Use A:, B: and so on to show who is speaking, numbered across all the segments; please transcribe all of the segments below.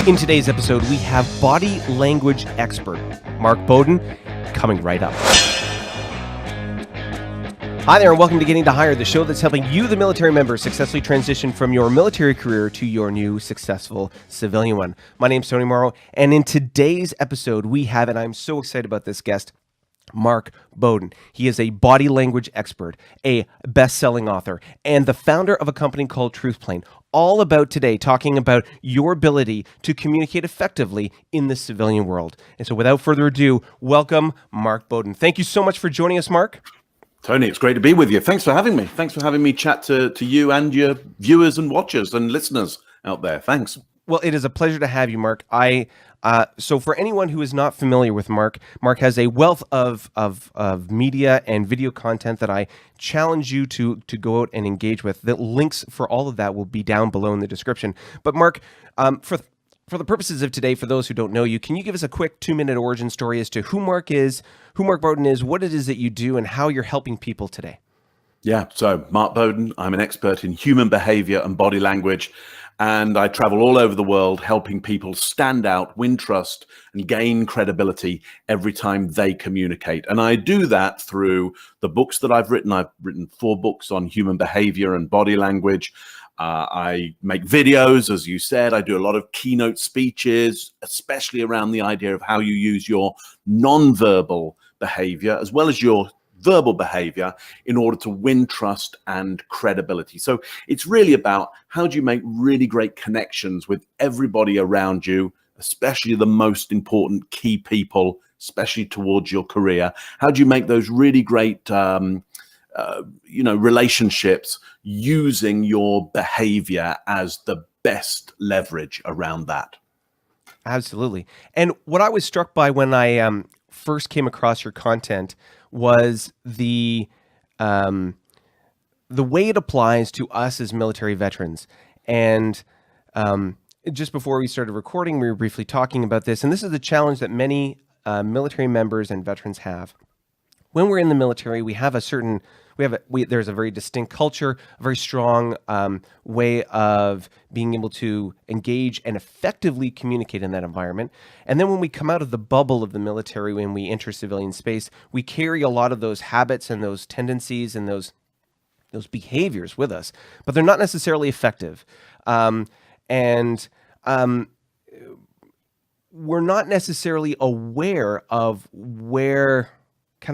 A: In today's episode, we have body language expert Mark Bowden coming right up. Hi there, and welcome to Getting to Hire, the show that's helping you, the military member, successfully transition from your military career to your new successful civilian one. My name's Tony Morrow, and in today's episode, we have, and I'm so excited about this guest, Mark Bowden. He is a body language expert, a best-selling author, and the founder of a company called Truthplane. All about today, talking about your ability to communicate effectively in the civilian world. And so without further ado, welcome Mark Bowden. Thank you so much for joining us, Mark.
B: Tony, it's great to be with you. Thanks for having me. Thanks for having me chat to you and your viewers and watchers and listeners out there. Thanks.
A: Well, it is a pleasure to have you, Mark. So for anyone who is not familiar with Mark has a wealth of media and video content that I challenge you to go out and engage with. The links for all of that will be down below in the description. But Mark, for the purposes of today, for those who don't know you, can you give us a quick 2-minute origin story as to who Mark Bowden is, what it is that you do, and how you're helping people today?
B: Yeah, so Mark Bowden, I'm an expert in human behavior and body language, and I travel all over the world helping people stand out, win trust, and gain credibility every time they communicate. And I do that through the books that I've written. I've written 4 books on human behavior and body language. I make videos, as you said. I do a lot of keynote speeches, especially around the idea of how you use your nonverbal behavior as well as your verbal behavior in order to win trust and credibility. So it's really about how do you make really great connections with everybody around you, especially the most important key people, especially towards your career. How do you make those really great relationships using your behavior as the best leverage around that?
A: Absolutely. And what I was struck by when I first came across your content was the way it applies to us as military veterans. And just before we started recording, we were briefly talking about this. And this is the challenge that many military members and veterans have. When we're in the military, there's a very distinct culture, a very strong way of being able to engage and effectively communicate in that environment. And then when we come out of the bubble of the military, when we enter civilian space, we carry a lot of those habits and those tendencies and those behaviors with us, but they're not necessarily effective. We're not necessarily aware of where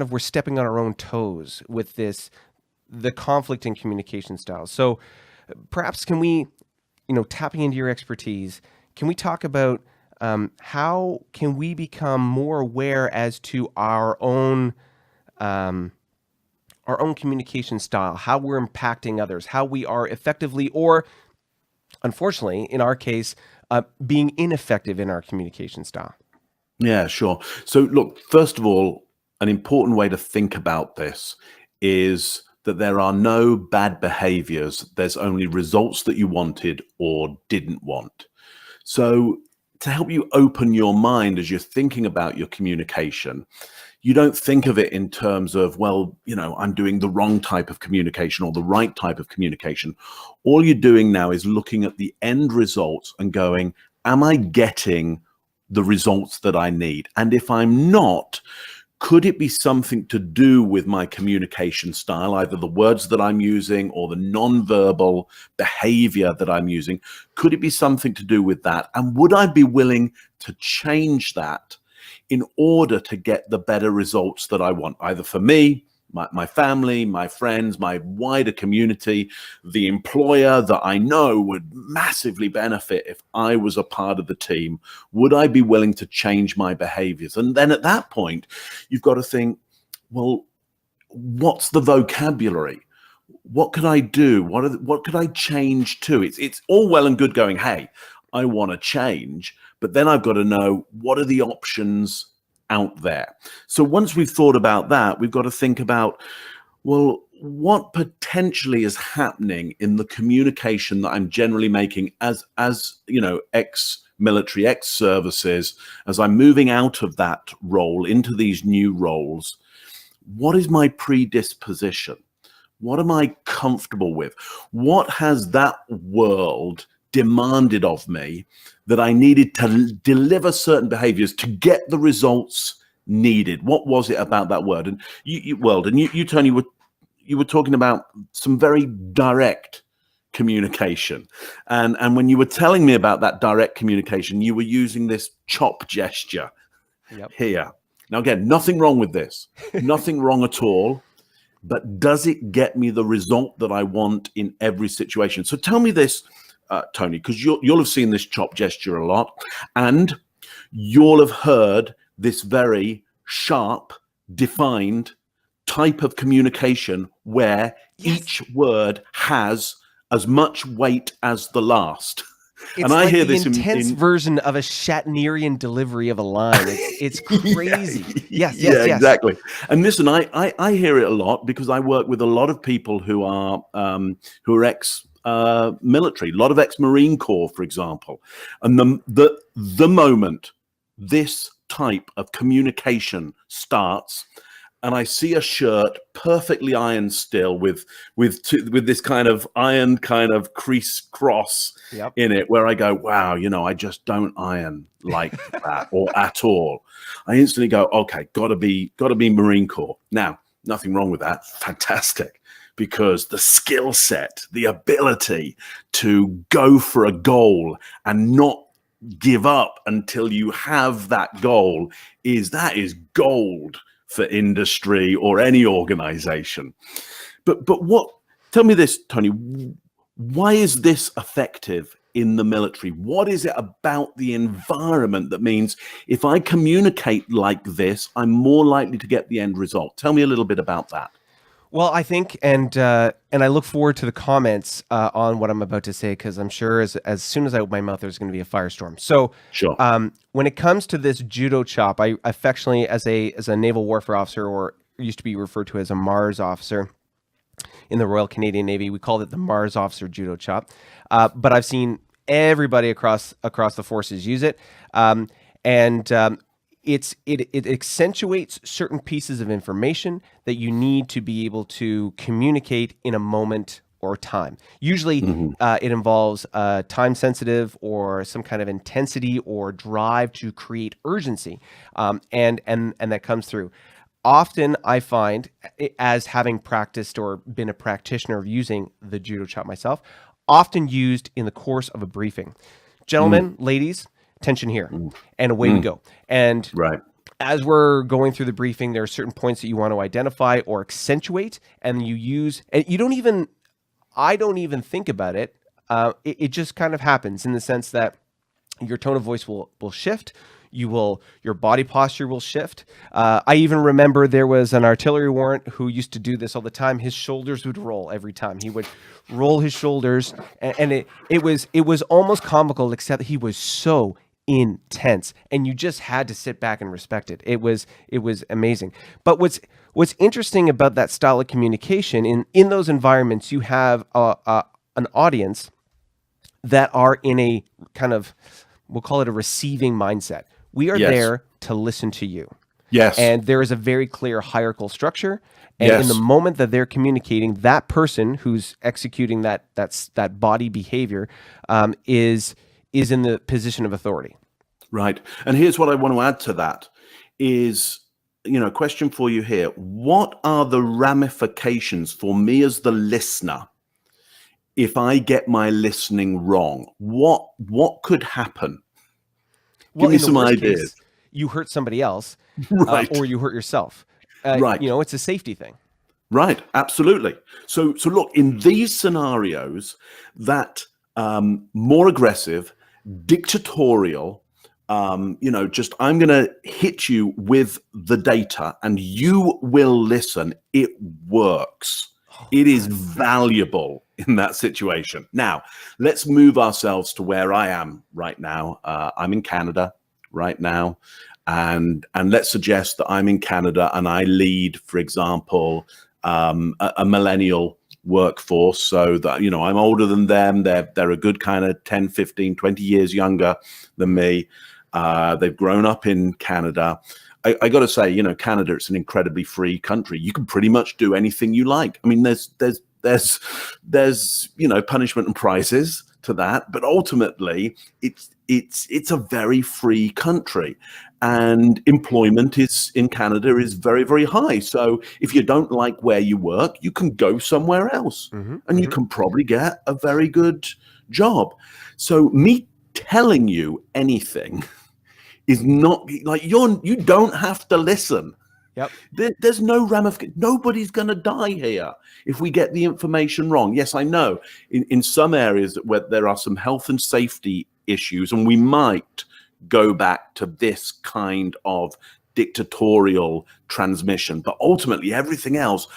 A: we're stepping on our own toes with the conflict in communication styles. So perhaps can we, tapping into your expertise, can we talk about how can we become more aware as to our own communication style, how we're impacting others, how we are effectively, or unfortunately, in our case, being ineffective in our communication style?
B: Yeah, sure. So look, first of all, an important way to think about this is that there are no bad behaviors. There's only results that you wanted or didn't want. So to help you open your mind as you're thinking about your communication, you don't think of it in terms of, I'm doing the wrong type of communication or the right type of communication. All you're doing now is looking at the end results and going, am I getting the results that I need? And if I'm not, could it be something to do with my communication style, either the words that I'm using or the nonverbal behavior that I'm using? Could it be something to do with that? And would I be willing to change that in order to get the better results that I want, either for me, my family, my friends, my wider community, the employer that I know would massively benefit if I was a part of the team? Would I be willing to change my behaviors? And then at that point, you've got to think, well, what's the vocabulary? What could I do? What could I change to? It's all well and good going, hey, I want to change, but then I've got to know, what are the options out there? So once we've thought about that, we've got to think about, well, what potentially is happening in the communication that I'm generally making as ex-military, ex-services, as I'm moving out of that role into these new roles. What is my predisposition? What am I comfortable with? What has that world demanded of me that I needed to deliver certain behaviors to get the results needed. What was it about that word? And you Tony, you were talking about some very direct communication. And when you were telling me about that direct communication, you were using this chop gesture here. Now, again, nothing wrong with this, nothing wrong at all. But does it get me the result that I want in every situation? So tell me this, Tony, because you'll have seen this chop gesture a lot, and you'll have heard this very sharp, defined type of communication where each word has as much weight as the last.
A: It's
B: and I
A: like
B: hear
A: the
B: this
A: intense version of a Shatnerian delivery of a line. It's crazy. Yes,
B: exactly. And listen, I hear it a lot because I work with a lot of people who are ex military, a lot of ex Marine Corps, for example. And the moment this type of communication starts, and I see a shirt perfectly ironed still with this kind of ironed kind of crease cross in it, where I go, wow, I just don't iron like that or at all. I instantly go, okay, gotta be Marine Corps. Now, nothing wrong with that. Fantastic. Because the skill set, the ability to go for a goal and not give up until you have that goal is gold for industry or any organization. But tell me this, Tony, why is this effective in the military? What is it about the environment that means if I communicate like this, I'm more likely to get the end result? Tell me a little bit about that.
A: Well, I think, and I look forward to the comments on what I'm about to say, because I'm sure as soon as I open my mouth, there's going to be a firestorm. So,
B: sure.
A: When it comes to this judo chop, I affectionately, as a naval warfare officer, or used to be referred to as a Mars officer in the Royal Canadian Navy, we called it the Mars officer judo chop. But I've seen everybody across the forces use it, it accentuates certain pieces of information that you need to be able to communicate in a moment or time. Usually it involves time sensitive or some kind of intensity or drive to create urgency. And that comes through. Often I find, as having practiced or been a practitioner of using the judo chop myself, often used in the course of a briefing. Gentlemen, ladies, attention here, and away we go. And as we're going through the briefing, there are certain points that you want to identify or accentuate, and you use, and I don't even think about it. It just kind of happens in the sense that your tone of voice will shift. Your body posture will shift. I even remember there was an artillery warrant who used to do this all the time. His shoulders would roll every time. He would roll his shoulders, and it was almost comical, except he was so intense, and you just had to sit back and respect it. It was amazing. But what's interesting about that style of communication, in those environments, you have an audience that are in a kind of, we'll call it a receiving mindset. We are there to listen to you.
B: Yes.
A: And there is a very clear hierarchical structure. And in the moment that they're communicating, that person who's executing that body behavior is in the position of authority.
B: Right. And here's what I want to add to that is, question for you here. What are the ramifications for me as the listener if I get my listening wrong? What could happen? Give me some ideas.
A: Case, you hurt somebody else,
B: right.
A: Or you hurt yourself.
B: Right.
A: It's a safety thing. Right.
B: Absolutely. So look, in these scenarios, that more aggressive, dictatorial, just I'm going to hit you with the data and you will listen. It works. It is valuable in that situation. Now, let's move ourselves to where I am right now. I'm in Canada right now. And let's suggest that I'm in Canada and I lead, for example, a millennial workforce. So that, I'm older than them. They're a good kind of 10, 15, 20 years younger than me. They've grown up in Canada. I got to say, Canada, it's an incredibly free country. You can pretty much do anything you like. I mean, there's punishment and prizes to that, but ultimately it's a very free country, and employment is in Canada is very, very high. So if you don't like where you work, you can go somewhere else, and you can probably get a very good job. So me telling you anything is not like you don't have to listen.
A: Yep.
B: There's no ramification. Nobody's going to die here if we get the information wrong. Yes, I know in some areas where there are some health and safety issues, and we might go back to this kind of dictatorial transmission. But ultimately, everything else,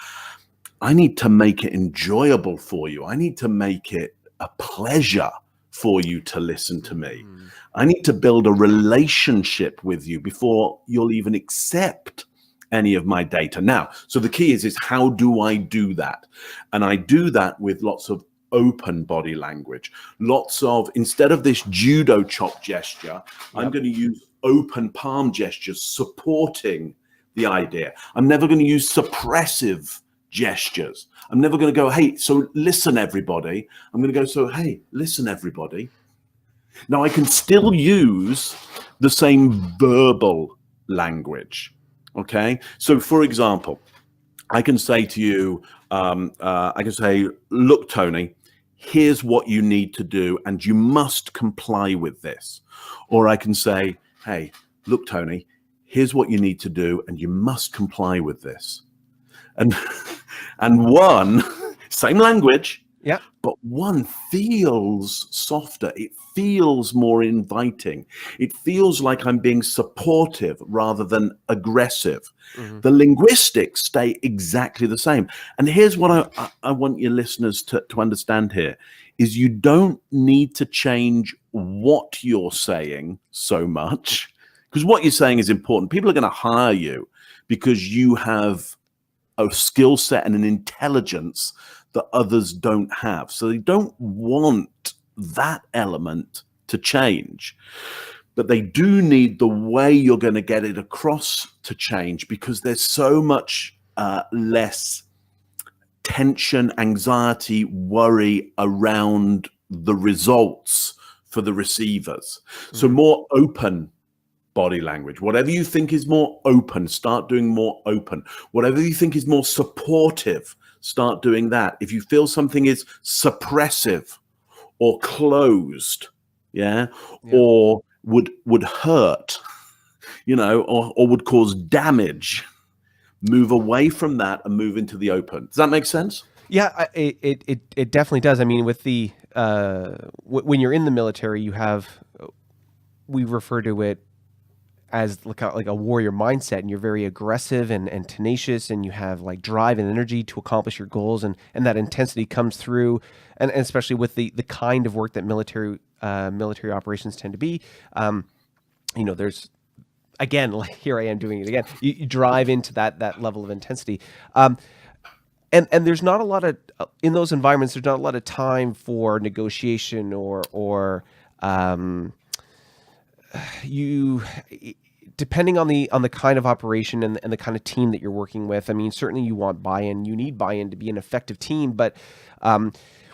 B: I need to make it enjoyable for you. I need to make it a pleasure for you to listen to me. I need to build a relationship with you before you'll even accept any of my data. Now, so the key is how do I do that? And I do that with lots of open body language, lots of, instead of this judo chop gesture, I'm going to use open palm gestures supporting the idea. I'm never going to use suppressive gestures. I'm never going to go, hey, so listen, everybody. I'm going to go, so, hey, listen, everybody. Now, I can still use the same verbal language. Okay, so for example, I can say to you, I can say, look, Tony, here's what you need to do, and you must comply with this. Or I can say, hey, look, Tony, here's what you need to do, and you must comply with this. And one, same language, but one feels softer. It feels more inviting. It feels like I'm being supportive rather than aggressive. The linguistics stay exactly the same. And here's what I want your listeners to understand here is you don't need to change what you're saying so much, because what you're saying is important. People are going to hire you because you have a skill set and an intelligence that others don't have. So they don't want that element to change. But they do need the way you're going to get it across to change, because there's so much less tension, anxiety, worry around the results for the receivers. So more open body language. Whatever you think is more open, start doing more open. Whatever you think is more supportive, start doing that. If you feel something is suppressive or closed, or would hurt, or would cause damage, move away from that and move into the open. Does that make sense?
A: Yeah, it definitely does. I mean, with the when you're in the military, we refer to it as like a warrior mindset, and you're very aggressive and tenacious, and you have like drive and energy to accomplish your goals, and that intensity comes through, and especially with the kind of work that military operations tend to be. There's, again, like here I am doing it again. You drive into that level of intensity, and there's not a lot of in those environments. There's not a lot of time for negotiation or depending on the kind of operation and the kind of team that you're working with. I mean, certainly you want buy-in. You need buy-in to be an effective team, but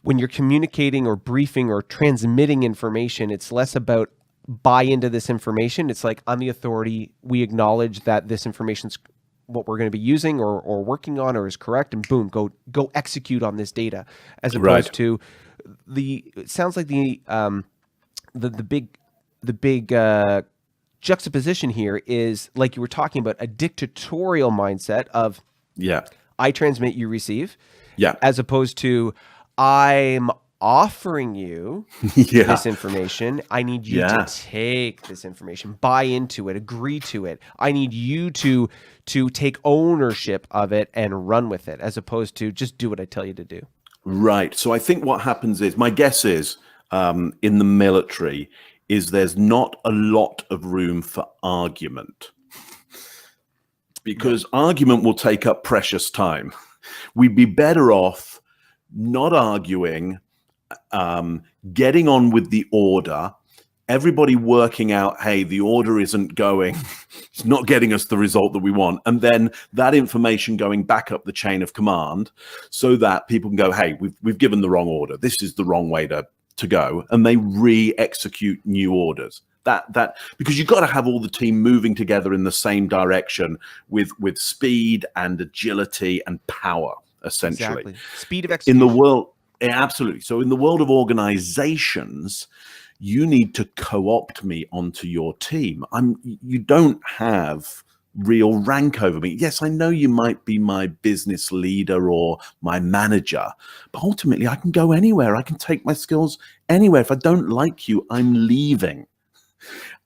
A: when you're communicating or briefing or transmitting information, it's less about buy into this information. It's like, I'm the authority. We acknowledge that this information's what we're going to be using or working on or is correct, and boom, go execute on this data, as opposed to it sounds like the big juxtaposition here is, like you were talking about, a dictatorial mindset of I transmit, you receive, as opposed to I'm offering you this information. I need you to take this information, buy into it, agree to it. I need you to take ownership of it and run with it, as opposed to just do what I tell you to do.
B: Right. So I think what happens is, my guess is, in the military, is there's not a lot of room for argument, because argument will take up precious time. We'd be better off not arguing, getting on with the order, everybody working out, hey, the order isn't going, it's not getting us the result that we want. And then that information going back up the chain of command so that people can go, hey, we've given the wrong order. This is the wrong way to to go, and they re-execute new orders. That because you've got to have all the team moving together in the same direction with speed and agility and power, essentially.
A: Exactly. Speed of
B: In
A: execution.
B: the world, absolutely. So in the world of organizations, you need to co-opt me onto your team. You don't have real rank over me. Yes, I know you might be my business leader or my manager, but ultimately I can go anywhere. I can take my skills anywhere. If I don't like you, I'm leaving.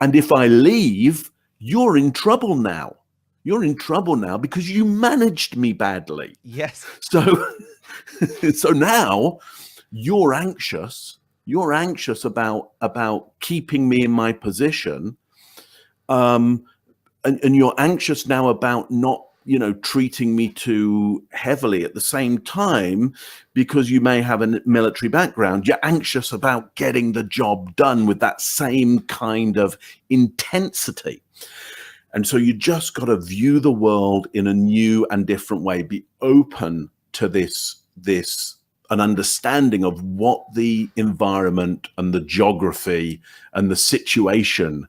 B: And if I leave, you're in trouble now. You're in trouble now because you managed me badly.
A: Yes.
B: So, so now you're anxious. You're anxious about keeping me in my position, and you're anxious now about not, treating me too heavily. At the same time, because you may have a military background, you're anxious about getting the job done with that same kind of intensity. And so you just got to view the world in a new and different way. Be open to this an understanding of what the environment and the geography and the situation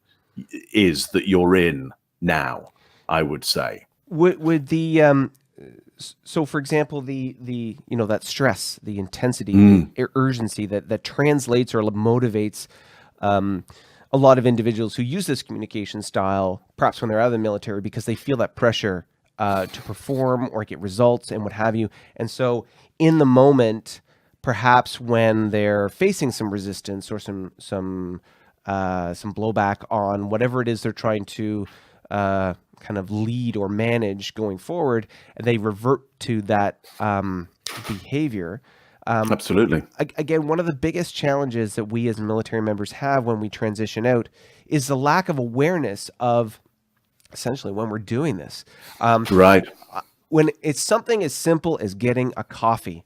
B: is that you're in now, I would say.
A: Would the so for example, the that stress, the intensity, the urgency that translates or motivates a lot of individuals who use this communication style, perhaps when they're out of the military, because they feel that pressure to perform or get results and what have you. And so in the moment, perhaps when they're facing some resistance or some blowback on whatever it is they're trying to kind of lead or manage going forward, and they revert to that behavior.
B: Absolutely.
A: Again, one of the biggest challenges that we as military members have when we transition out is the lack of awareness of essentially when we're doing this.
B: Right.
A: When it's something as simple as getting a coffee.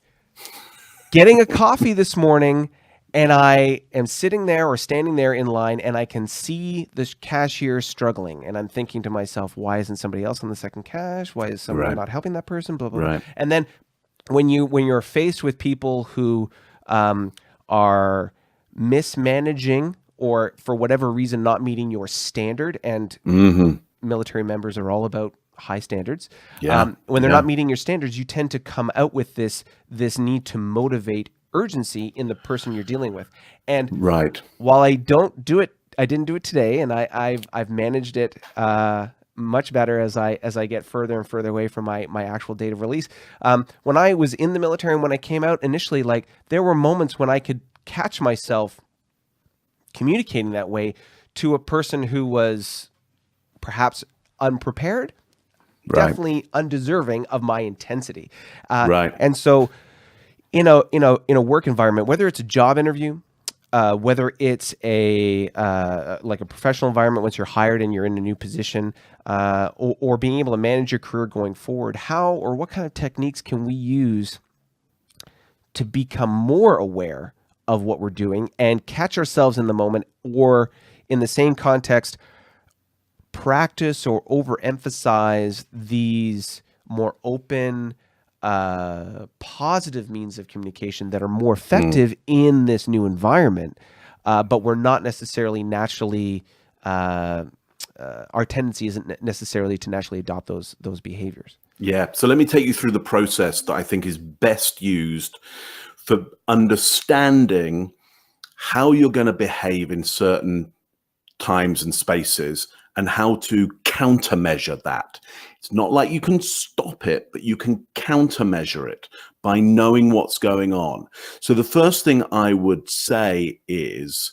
A: Getting a coffee this morning, and I am sitting there or standing there in line, and I can see the cashier struggling, and I'm thinking to myself, why isn't somebody else on the second cash? Why is someone not helping that person? Blah, blah, blah. And then when you're faced with people who are mismanaging or for whatever reason not meeting your standard, and military members are all about high standards. When they're not meeting your standards, you tend to come out with this need to motivate urgency in the person you're dealing with. And while I didn't do it today, and I've managed it much better as I get further and further away from my actual date of release. When I was in the military and when I came out initially, like there were moments when I could catch myself communicating that way to a person who was perhaps unprepared, definitely undeserving of my intensity. And so in a work environment, whether it's a job interview, whether it's a professional environment once you're hired and you're in a new position, or being able to manage your career going forward, how or what kind of techniques can we use to become more aware of what we're doing and catch ourselves in the moment, or in the same context, practice or overemphasize these more open, positive means of communication that are more effective in this new environment, but we're not necessarily naturally, our tendency isn't necessarily to naturally adopt those behaviors.
B: Yeah. So let me take you through the process that I think is best used for understanding how you're going to behave in certain times and spaces and how to countermeasure that. It's not like you can stop it, but you can countermeasure it by knowing what's going on. So the first thing I would say is,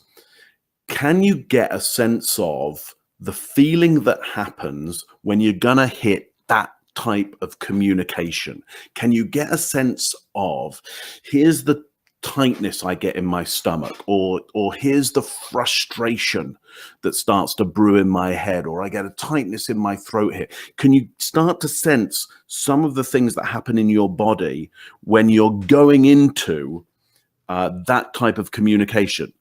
B: can you get a sense of the feeling that happens when you're going to hit that type of communication? Can you get a sense of, here's the tightness I get in my stomach, or here's the frustration that starts to brew in my head, or I get a tightness in my throat here? Can you start to sense some of the things that happen in your body when you're going into that type of communication?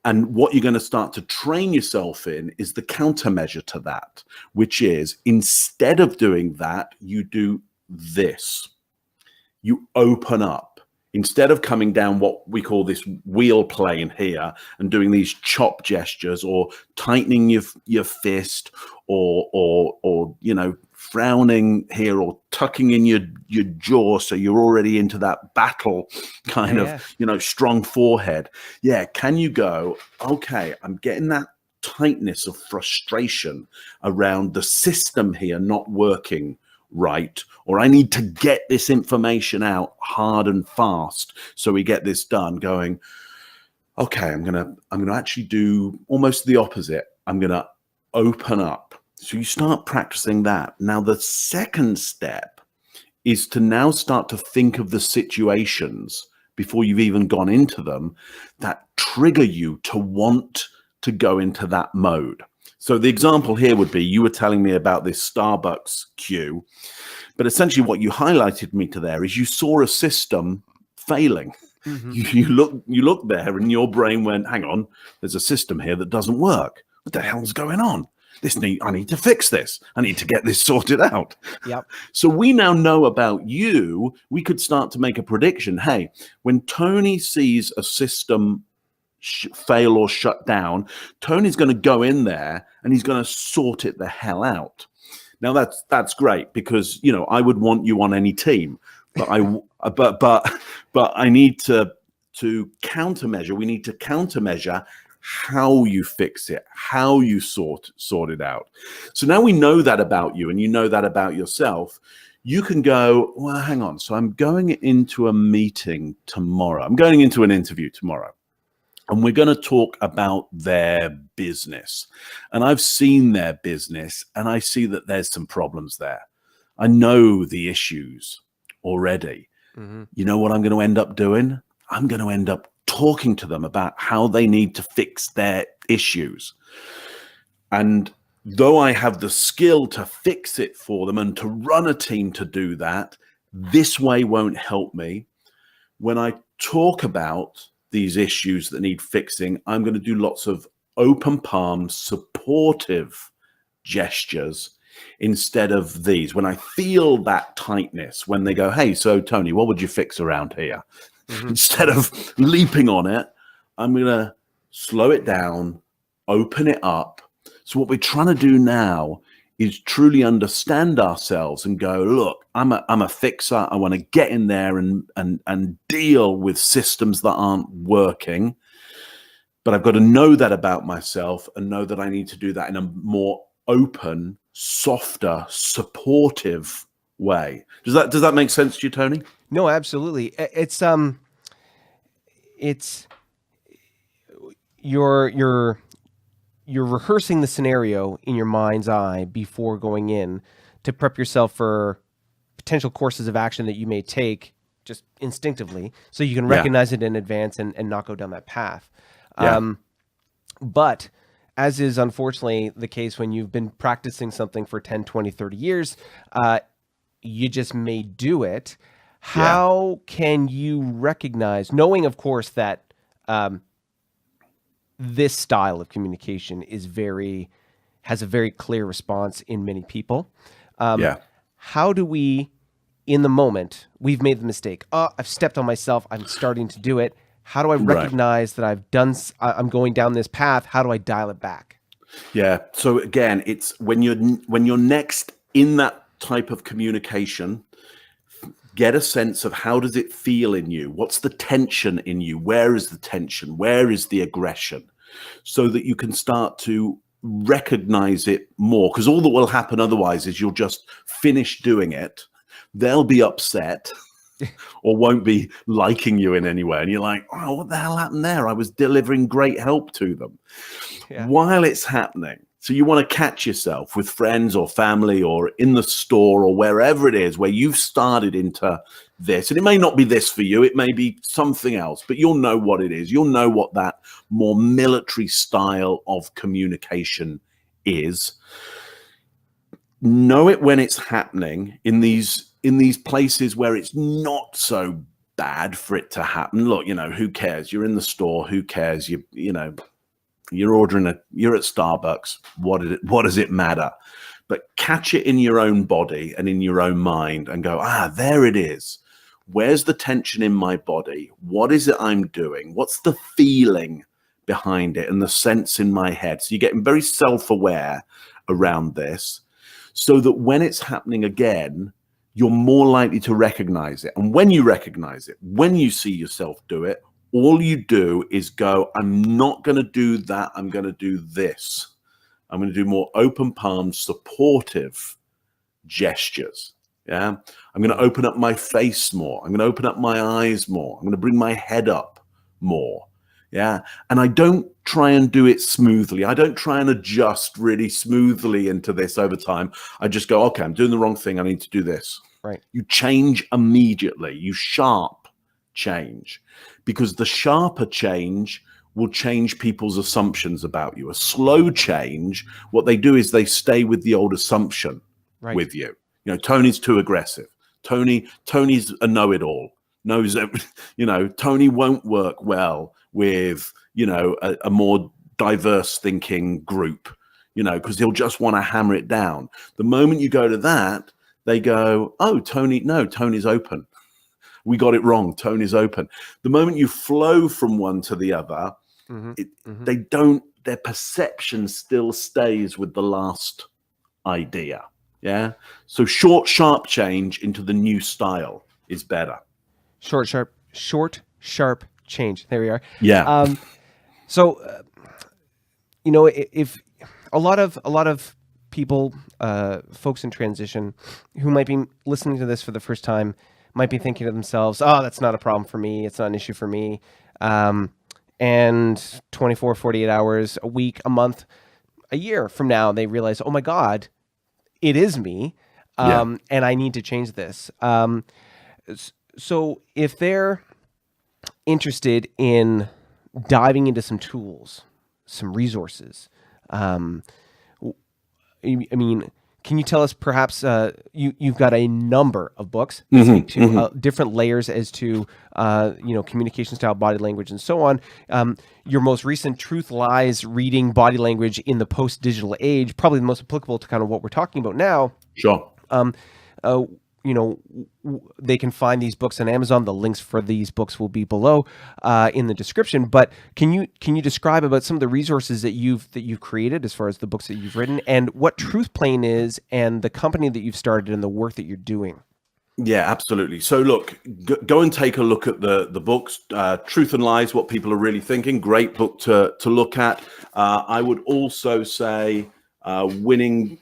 B: And what you're going to start to train yourself in is the countermeasure to that, which is, instead of doing that, you do this. You open up. instead of coming down what we call this wheel plane here and doing these chop gestures or tightening your fist or frowning here or tucking in your jaw so you're already into that battle kind of strong forehead. Can you go, okay, I'm getting that tightness of frustration around the system here not working right, or I need to get this information out hard and fast so we get this done. Going, okay, I'm gonna actually do almost the opposite. I'm gonna open up. So you start practicing that. Now the second step is to now start to think of the situations before you've even gone into them that trigger you to want to go into that mode. So the example here would be, you were telling me about this Starbucks queue, but essentially what you highlighted me to there is you saw a system failing. Mm-hmm. You look there and your brain went, hang on, there's a system here that doesn't work. What the hell's going on? I need to fix this. I need to get this sorted out.
A: Yep.
B: So we now know about you. We could start to make a prediction. Hey, when Tony sees a system fail or shut down, Tony's going to go in there and he's going to sort it the hell out. Now that's great, because I would want you on any team, but I need to countermeasure. We need to countermeasure how you fix it, how you sort it out. So now we know that about you, and you know that about yourself. You can go, well, hang on. So I'm going into a meeting tomorrow. I'm going into an interview tomorrow. And we're going to talk about their business. And I've seen their business, and I see that there's some problems there. I know the issues already. Mm-hmm. You know what I'm going to end up doing? I'm going to end up talking to them about how they need to fix their issues. And though I have the skill to fix it for them and to run a team to do that, this way won't help me. When I talk about these issues that need fixing, I'm going to do lots of open palm, supportive gestures instead of these. When I feel that tightness, when they go, hey, so Tony, what would you fix around here? Mm-hmm. Instead of leaping on it, I'm going to slow it down, open it up. So what we're trying to do now is truly understand ourselves and go, look, I'm a fixer. I want to get in there and deal with systems that aren't working. But I've got to know that about myself and know that I need to do that in a more open, softer, supportive way. Does that make sense to you, Tony?
A: No, absolutely. It's you're rehearsing the scenario in your mind's eye before going in to prep yourself for potential courses of action that you may take just instinctively, so you can recognize it in advance and not go down that path. Yeah. But as is unfortunately the case when you've been practicing something for 10, 20, 30 years, you just may do it. How can you recognize, knowing of course that this style of communication has a very clear response in many people. How do we, in the moment, we've made the mistake. I've stepped on myself. I'm starting to do it. How do I recognize that I'm going down this path? How do I dial it back?
B: Yeah. So again, it's when you're next in that type of communication, get a sense of how does it feel in you? What's the tension in you? Where is the tension? Where is the aggression? So that you can start to recognize it more. Because all that will happen otherwise is you'll just finish doing it. They'll be upset or won't be liking you in any way. And you're like, oh, what the hell happened there? I was delivering great help to them while it's happening. So you want to catch yourself with friends or family or in the store or wherever it is where you've started into this. And it may not be this for you. It may be something else, but you'll know what it is. You'll know what that more military style of communication is. Know it when it's happening in these places where it's not so bad for it to happen. Look, who cares? You're in the store. Who cares? You're ordering you're at Starbucks. What does it matter? But catch it in your own body and in your own mind and go, there it is. Where's the tension in my body? What is it I'm doing? What's the feeling behind it and the sense in my head? So you're getting very self-aware around this, so that when it's happening again, you're more likely to recognize it. And when you recognize it, when you see yourself do it, all you do is go, I'm not going to do that. I'm going to do this. I'm going to do more open palm, supportive gestures. Yeah. I'm going to open up my face more. I'm going to open up my eyes more. I'm going to bring my head up more. Yeah. And I don't try and do it smoothly. I don't try and adjust really smoothly into this over time. I just go, okay, I'm doing the wrong thing. I need to do this.
A: Right.
B: You change immediately. You sharp change, because the sharper change will change people's assumptions about you. A slow change, what they do is they stay with the old assumption with you. You know, Tony's too aggressive. Tony's a know-it-all. Knows, you know, Tony won't work well with, you know, a more diverse thinking group, you know, because he'll just want to hammer it down. The moment you go to that, they go, oh, Tony's open. We got it wrong. Tony's open. The moment you flow from one to the other, their perception still stays with the last idea. Yeah. So short, sharp change into the new style is better.
A: Short, sharp change. There we are.
B: Yeah.
A: So, you know, if a lot of people, folks in transition who might be listening to this for the first time might be thinking to themselves, oh, that's not a problem for me. It's not an issue for me. And 24, 48 hours, a week, a month, a year from now, they realize, oh my God, it is me. And I need to change this. So if they're interested in diving into some tools, some resources, I mean, can you tell us perhaps you've got a number of books that speak to different layers as to you know, communication style, body language, and so on. Your most recent Truth Lies Reading Body Language in the Post-Digital Age, probably the most applicable to kind of what we're talking about now.
B: Sure.
A: You know, they can find these books on Amazon. The links for these books will be below in the description. But can you describe about some of the resources that you've created as far as the books that you've written, and what Truth Plane is, and the company that you've started, and the work that you're doing?
B: Yeah, absolutely. So look, go and take a look at the books, Truth and Lies, What People Are Really Thinking. Great book to look at. I would also say Winning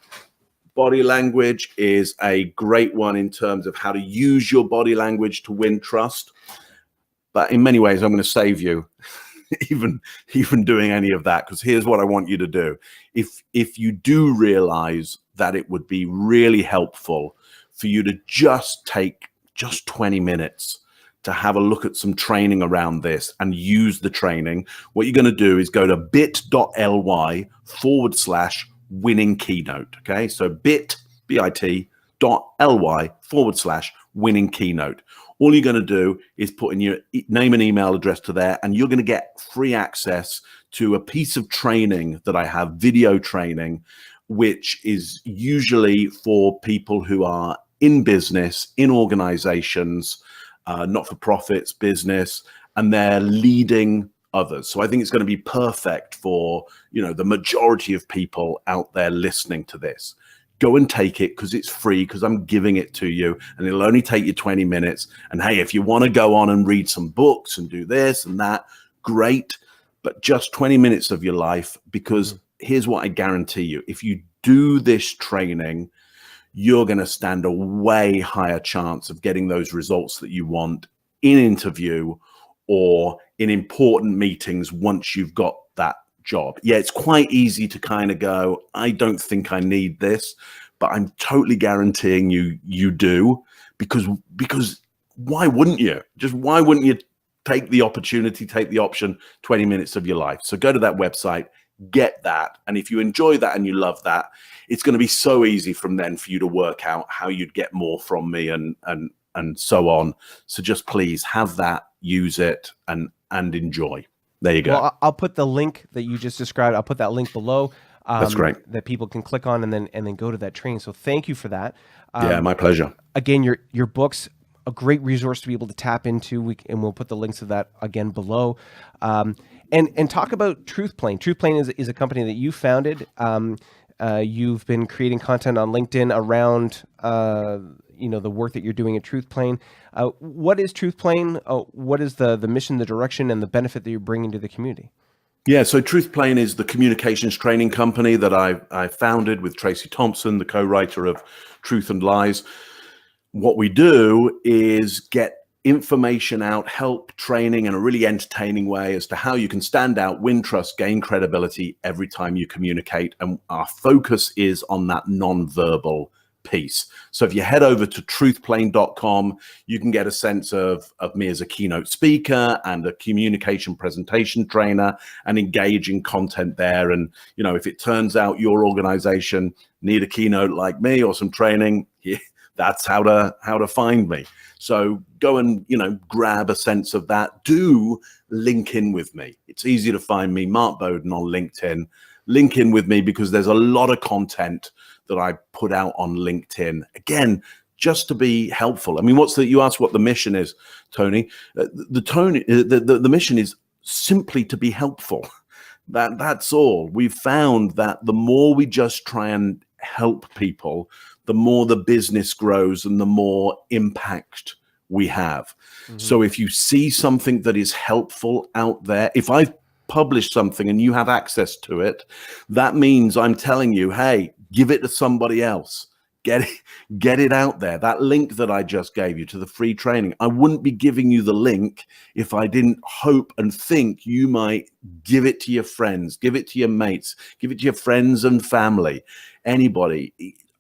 B: Body Language is a great one in terms of how to use your body language to win trust. But in many ways, I'm going to save you even doing any of that, because here's what I want you to do. If you do realize that it would be really helpful for you to just take 20 minutes to have a look at some training around this and use the training, what you're going to do is go to bit.ly/winning keynote. Okay. So bit.ly/winning keynote. All you're going to do is put in your name and email address to there, and you're going to get free access to a piece of training that I have, video training, which is usually for people who are in business, in organizations, not-for-profits, business, and they're leading others. So I think it's going to be perfect for, you know, the majority of people out there listening to this. Go and take it, because it's free, because I'm giving it to you, and it'll only take you 20 minutes. And hey, if you want to go on and read some books and do this and that, great, but just 20 minutes of your life, because here's what I guarantee you. If you do this training, you're going to stand a way higher chance of getting those results that you want in interview or in important meetings once you've got that job. Yeah, it's quite easy to kind of go, I don't think I need this, but I'm totally guaranteeing you do, because why wouldn't you? Just why wouldn't you take the opportunity, take the option, 20 minutes of your life? So go to that website, get that. And if you enjoy that and you love that, it's going to be so easy from then for you to work out how you'd get more from me and so on. So just please have that, use it, and enjoy. There you go.
A: Well, I'll put the link that you just described. I'll put that link below.
B: That's great.
A: That people can click on and then go to that training. So thank you for that.
B: Yeah, my pleasure.
A: Again, your books, a great resource to be able to tap into. And we'll put the links of that again below. And talk about TruthPlane. TruthPlane is a company that you founded. You've been creating content on LinkedIn around the work that you're doing at TruthPlane. What is TruthPlane? What is the mission, the direction, and the benefit that you're bringing to the community?
B: Yeah, so TruthPlane is the communications training company that I founded with Tracy Thompson, the co-writer of Truth and Lies. What we do is get information out, help training in a really entertaining way as to how you can stand out, win trust, gain credibility every time you communicate. And our focus is on that non-verbal piece. So if you head over to truthplane.com, you can get a sense of me as a keynote speaker and a communication presentation trainer and engaging content there. And, if it turns out your organization need a keynote like me or some training, that's how to find me. So go and, grab a sense of that. Do link in with me. It's easy to find me, Mark Bowden on LinkedIn. Link in with me because there's a lot of content that I put out on LinkedIn. Again, just to be helpful. I mean, you asked what the mission is, Tony. The mission is simply to be helpful. That's all. We've found that the more we just try and help people, the more the business grows and the more impact we have. Mm-hmm. So if you see something that is helpful out there, if I've published something and you have access to it, that means I'm telling you, hey, give it to somebody else. Get it out there. That link that I just gave you to the free training, I wouldn't be giving you the link if I didn't hope and think you might give it to your friends, give it to your mates, give it to your friends and family, anybody.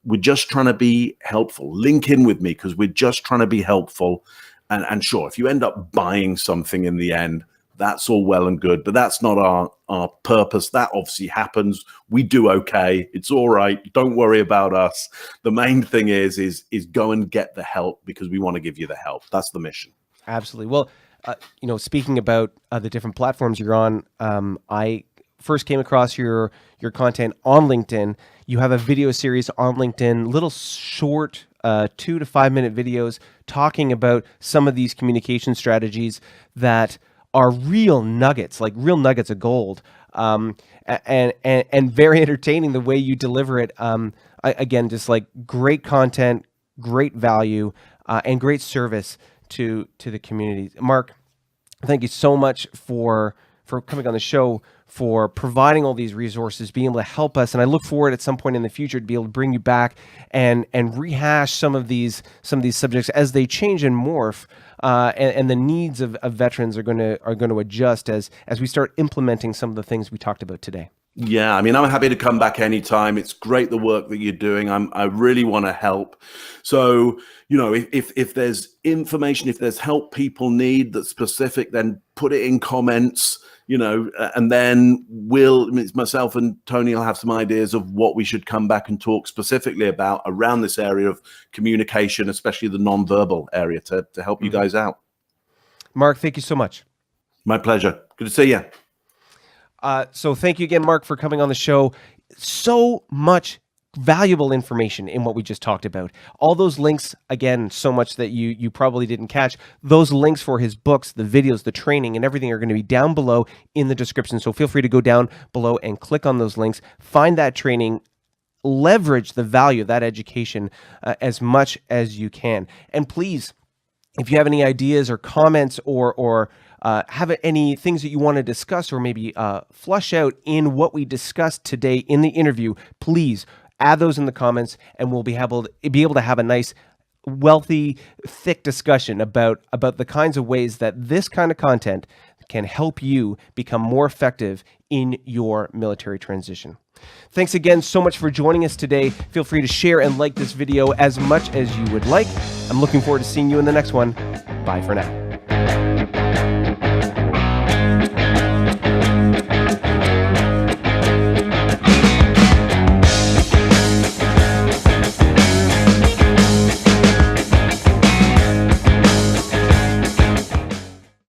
B: We're just trying to be helpful. Link in with me because we're just trying to be helpful. And sure, if you end up buying something in the end, that's all well and good, but that's not our purpose. That obviously happens. We do okay. It's all right. Don't worry about us. The main thing is go and get the help because we want to give you the help. That's the mission.
A: Absolutely. Well, speaking about the different platforms you're on, I first came across your content on LinkedIn. You have a video series on LinkedIn, little short 2 to 5 minute videos talking about some of these communication strategies that are real nuggets of gold, and very entertaining the way you deliver it. Again, just like great content, great value, and great service to the community. Mark, thank you so much for coming on the show, for providing all these resources, being able to help us. And I look forward at some point in the future to be able to bring you back and rehash some of these subjects as they change and morph, and the needs of veterans are going to adjust as we start implementing some of the things we talked about today.
B: Yeah, I mean, I'm happy to come back anytime. It's great the work that you're doing. I really want to help. So, if there's information, if there's help people need that's specific, then put it in comments, and then myself and Tony will have some ideas of what we should come back and talk specifically about around this area of communication, especially the nonverbal area to help you guys out.
A: Mark, thank you so much.
B: My pleasure. Good to see you.
A: So thank you again, Mark, for coming on the show. So much valuable information in what we just talked about. All those links, again, so much that you probably didn't catch. Those links for his books, the videos, the training, and everything are going to be down below in the description. So feel free to go down below and click on those links. Find that training. Leverage the value of that education as much as you can. And please, if you have any ideas or comments or have any things that you want to discuss or maybe flush out in what we discussed today in the interview, please add those in the comments and we'll be able to have a nice, wealthy, thick discussion about the kinds of ways that this kind of content can help you become more effective in your military transition. Thanks again so much for joining us today. Feel free to share and like this video as much as you would like. I'm looking forward to seeing you in the next one. Bye for now.